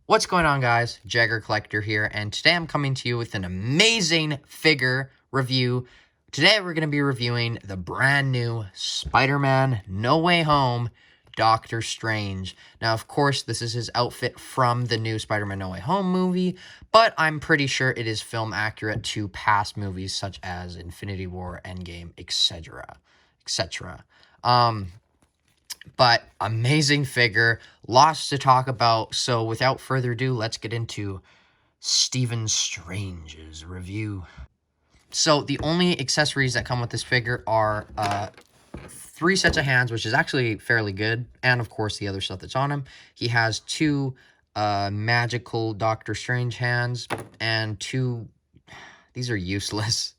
What's going on, guys? Jagger Collector here, and today I'm coming to you with an amazing figure review. Today we're going to be reviewing the brand new Spider-Man No Way Home Doctor Strange. Now, of course, this is his outfit from the new Spider-Man No Way Home movie, but I'm pretty sure it is film accurate to past movies such as Infinity War, Endgame, etc., etc. But amazing figure, lots to talk about. So without further ado, let's get into Stephen Strange's review. So the only accessories that come with this figure are 3 sets of hands, which is actually fairly good, and of course the other stuff that's on him. He has 2 magical Doctor Strange hands and 2. These are useless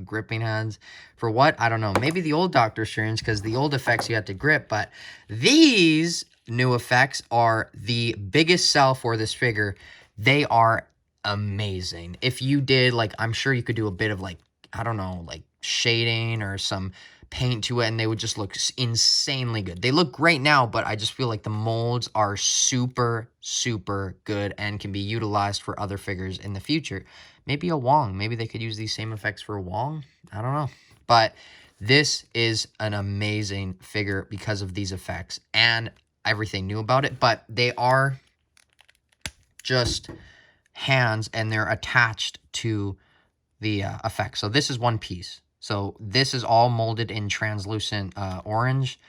gripping hands. For what? I don't know. Maybe the old Doctor Strange, because the old effects you had to grip. But these new effects are the biggest sell for this figure. They are amazing. If you did, like, I'm sure you could do a bit of, like, I don't know, like, shading or some paint to it, and they would just look insanely good. They look great now, but I just feel like the molds are super, super good and can be utilized for other figures in the future. Maybe a Wong. Maybe they could use these same effects for Wong. I don't know. But this is an amazing figure because of these effects and everything new about it. But they are just hands and they're attached to the effects. So this is one piece. So this is all molded in translucent orange,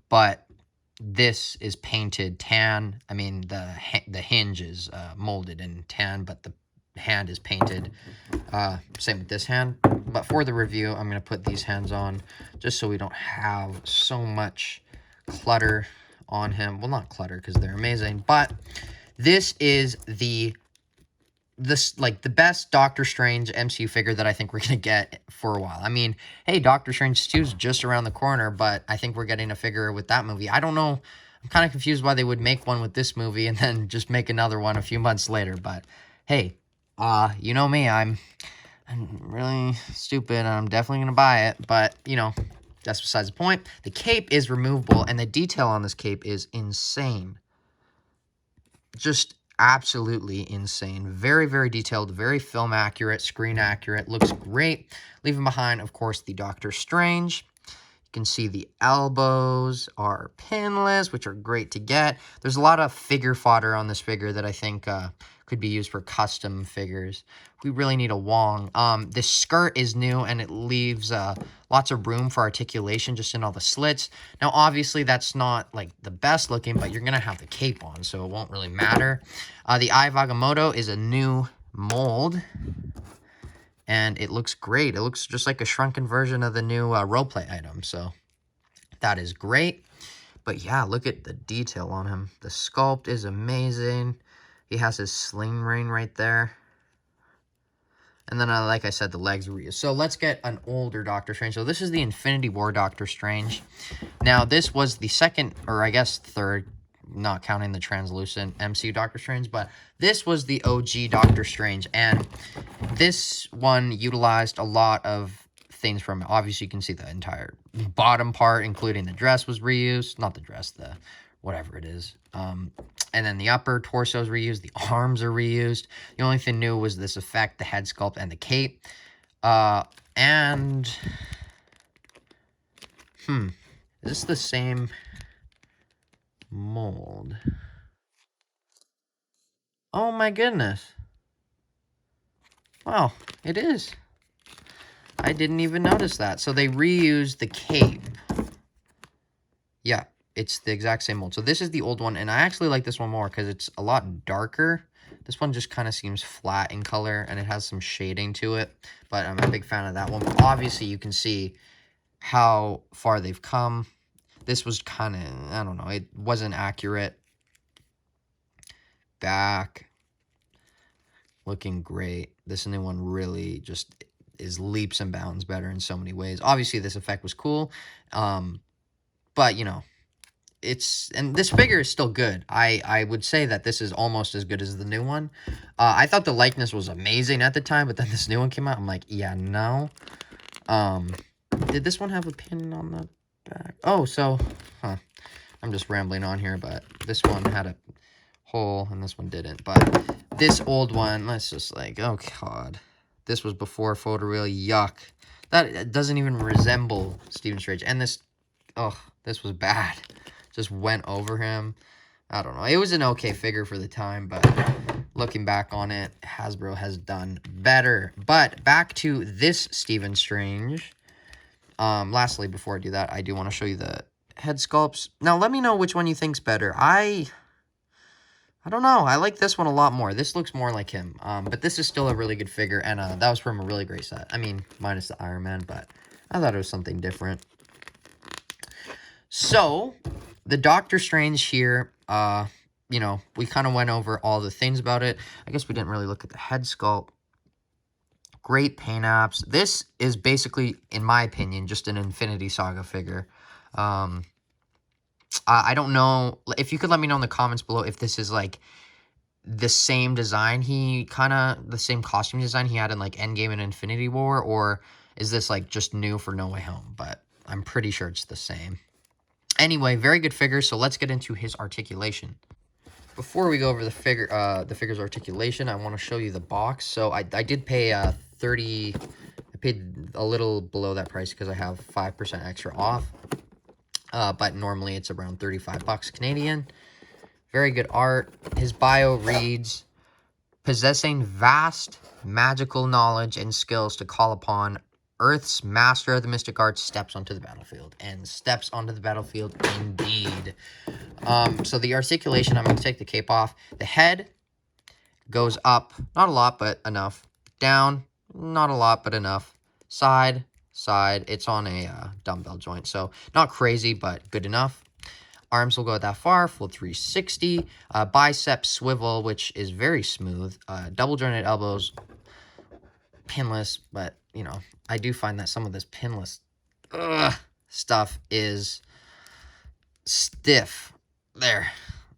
but this is painted tan. I mean, the hinge is molded in tan, but the hand is painted. Same with this hand. But for the review, I'm going to put these hands on just so we don't have so much clutter on him. Well, not clutter because they're amazing, but this is the best Doctor Strange MCU figure that I think we're going to get for a while. I mean, hey, Doctor Strange 2 is just around the corner, but I think we're getting a figure with that movie. I don't know. I'm kind of confused why they would make one with this movie and then just make another one a few months later. But hey, you know me, I'm really stupid and I'm definitely going to buy it. But, you know, that's besides the point. The cape is removable and the detail on this cape is insane. Just absolutely insane. Very, very detailed, very film accurate, screen accurate. Looks great. Leaving behind, of course, the Doctor Strange. You can see the elbows are pinless, which are great to get. There's a lot of figure fodder on this figure that I think could be used for custom figures. We really need a Wong. This skirt is new, and it leaves lots of room for articulation just in all the slits. Now, obviously, that's not, like, the best looking, but you're going to have the cape on, so it won't really matter. The Eye of Agamotto is a new mold, and it looks great. It looks just like a shrunken version of the new roleplay item, so that is great. But yeah, look at the detail on him. The sculpt is amazing. He has his sling ring right there. And then, like I said, the legs are reused. So let's get an older Doctor Strange. So this is the Infinity War Doctor Strange. Now, this was the second, or I guess third, not counting the translucent MCU Doctor Strange, but this was the OG Doctor Strange. And this one utilized a lot of things from it. Obviously, you can see the entire bottom part, including the dress, was reused. Not the dress, the whatever it is. And then the upper torso is reused. The arms are reused. The only thing new was this effect, the head sculpt, and the cape. Is this the same mold? Oh my goodness. Wow, it is. I didn't even notice that. So they reused the cape. Yeah, it's the exact same mold. So this is the old one, and I actually like this one more because it's a lot darker. This one just kind of seems flat in color, and it has some shading to it, but I'm a big fan of that one. But obviously, you can see how far they've come. This was kind of, I don't know, it wasn't accurate. Back. Looking great. This new one really just is leaps and bounds better in so many ways. Obviously, this effect was cool, but, you know, and this figure is still good. I would say that this is almost as good as the new one. I thought the likeness was amazing at the time, but then this new one came out. I'm like, yeah, no. Did this one have a pin on the back? Oh, so, I'm just rambling on here, but this one had a hole, and this one didn't. But this old one, let's just like, oh god. This was before photoreal, yuck. That doesn't even resemble Stephen Strange. And this, oh, this was bad. Just went over him. I don't know. It was an okay figure for the time, but looking back on it, Hasbro has done better. But back to this Stephen Strange. Lastly, before I do that, I do want to show you the head sculpts. Now, let me know which one you think's better. I don't know. I like this one a lot more. This looks more like him. But this is still a really good figure, and that was from a really great set. I mean, minus the Iron Man, but I thought it was something different. So, the Doctor Strange here, you know, we kind of went over all the things about it. I guess we didn't really look at the head sculpt. Great paint apps. This is basically, in my opinion, just an Infinity Saga figure. I don't know. If you could let me know in the comments below if this is, like, the same design the same costume design he had in, like, Endgame and Infinity War, or is this, like, just new for No Way Home? But I'm pretty sure it's the same. Anyway, very good figure, so let's get into his articulation. Before we go over the figure's articulation, I want to show you the box. So I did pay I paid a little below that price because I have 5% extra off. But normally it's around 35 bucks Canadian. Very good art. His bio reads, possessing vast magical knowledge and skills to call upon, Earth's master of the mystic arts steps onto the battlefield. And steps onto the battlefield indeed. So the articulation, I'm going to take the cape off. The head goes up, not a lot, but enough. Down, not a lot, but enough. Side, side. It's on a dumbbell joint, so not crazy, but good enough. Arms will go that far, full 360. Bicep swivel, which is very smooth. Double jointed elbows, pinless, but, you know, I do find that some of this pinless stuff is stiff. There.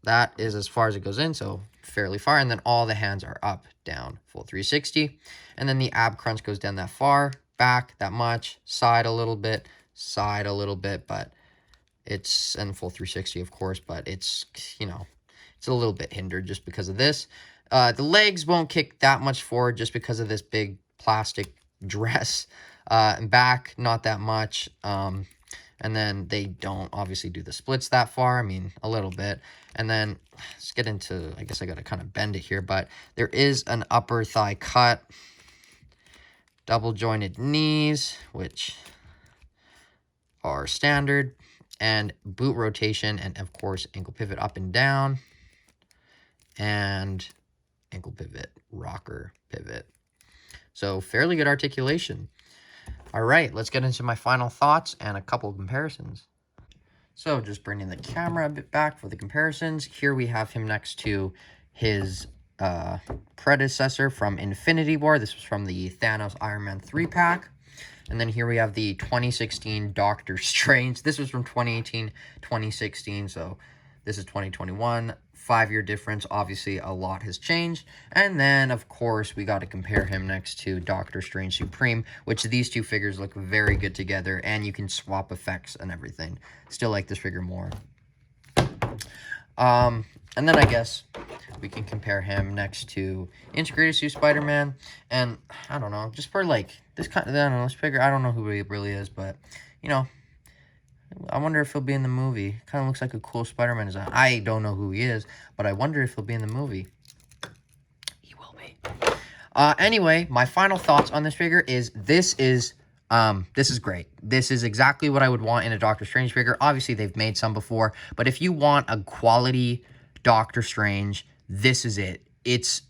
That is as far as it goes in, so fairly far. And then all the hands are up, down, full 360. And then the ab crunch goes down that far, back that much, side a little bit, but it's, and full 360, of course, but it's, you know, it's a little bit hindered just because of this. The legs won't kick that much forward just because of this big plastic dress. And back, not that much. And then they don't obviously do the splits that far. I mean, a little bit. And then let's get into, I guess I got to kind of bend it here, but there is an upper thigh cut. Double jointed knees, which are standard. And boot rotation, and of course, ankle pivot up and down. And ankle pivot, rocker pivot. So fairly good articulation. All right, let's get into my final thoughts and a couple of comparisons. So just bringing the camera a bit back for the comparisons. Here we have him next to his predecessor from Infinity War. This was from the Thanos Iron Man 3-pack. And then here we have the 2016 Doctor Strange. This was from 2018, 2016, so this is 2021. 5-year difference. Obviously, a lot has changed. And then, of course, we got to compare him next to Doctor Strange Supreme, which these two figures look very good together, and you can swap effects and everything. Still like this figure more. And then I guess we can compare him next to Integrated Suit Spider-Man. And I don't know, just for like this kind of, I don't know, this figure, I don't know who he really is, but you know, I wonder if he'll be in the movie. Kind of looks like a cool Spider-Man design. I don't know who he is, but I wonder if he'll be in the movie. He will be. Anyway, my final thoughts on this figure is this is great. This is exactly what I would want in a Doctor Strange figure. Obviously, they've made some before, but if you want a quality Doctor Strange, this is it. It's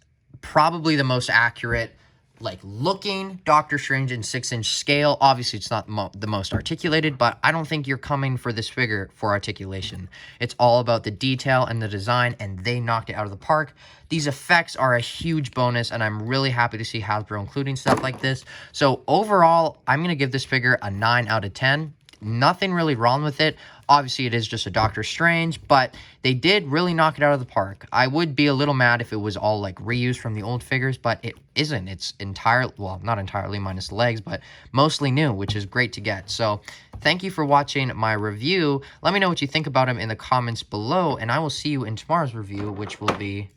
probably the most accurate, like, looking Doctor Strange in 6-inch scale. Obviously, it's not the most articulated, but I don't think you're coming for this figure for articulation. It's all about the detail and the design, and they knocked it out of the park. These effects are a huge bonus, and I'm really happy to see Hasbro including stuff like this. So overall, I'm going to give this figure a 9 out of 10. Nothing really wrong with it. Obviously, it is just a Doctor Strange, but they did really knock it out of the park. I would be a little mad if it was all like reused from the old figures, but it isn't. It's entirely, well, not entirely minus the legs, but mostly new, which is great to get. So thank you for watching my review. Let me know what you think about him in the comments below, and I will see you in tomorrow's review, which will be...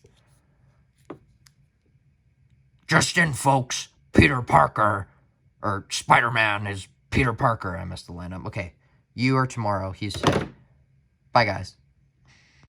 Just in, folks, Peter Parker, or Spider-Man is Peter Parker. I messed the line up. Okay, you are tomorrow. He's today. Bye, guys.